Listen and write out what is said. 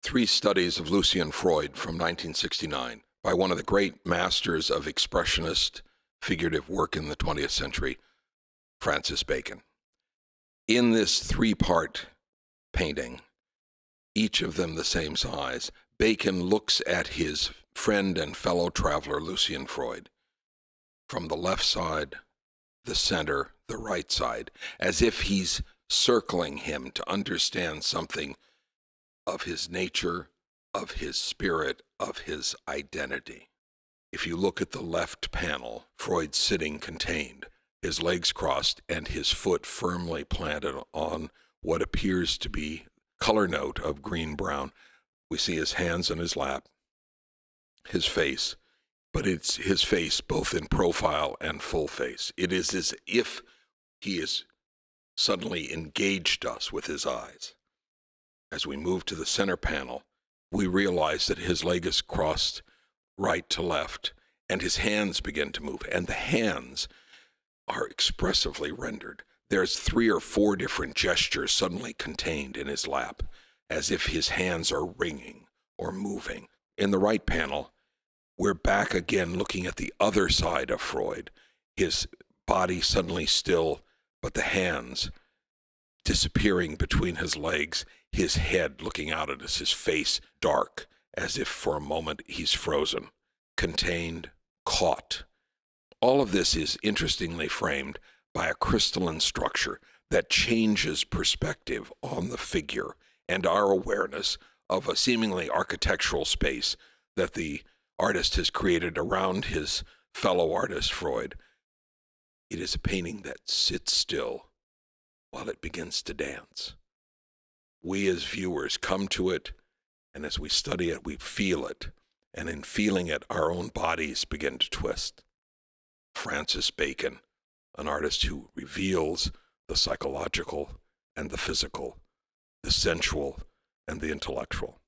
Three Studies of Lucian Freud from 1969 by one of the great masters of expressionist figurative work in the 20th century, Francis Bacon. In this three-part painting, each of them the same size, Bacon looks at his friend and fellow traveler Lucian Freud from the left side, the center, the right side, as if he's circling him to understand something of his nature, of his spirit, of his identity. If you look at the left panel, Freud's sitting contained, his legs crossed and his foot firmly planted on what appears to be color note of green-brown. We see his hands in his lap, his face, but it's his face both in profile and full face. It is as if he has suddenly engaged us with his eyes. As we move to the center panel, we realize that his leg is crossed right to left, and his hands begin to move, and the hands are expressively rendered. There's 3 or 4 different gestures suddenly contained in his lap, as if his hands are ringing or moving. In the right panel, we're back again looking at the other side of Freud, his body suddenly still, but the hands disappearing between his legs, his head looking out at us, his face dark, as if for a moment he's frozen, contained, caught. All of this is interestingly framed by a crystalline structure that changes perspective on the figure and our awareness of a seemingly architectural space that the artist has created around his fellow artist, Freud. It is a painting that sits still while it begins to dance. We as viewers come to it, and as we study it, we feel it, and in feeling it, our own bodies begin to twist. Francis Bacon, an artist who reveals the psychological and the physical, the sensual and the intellectual.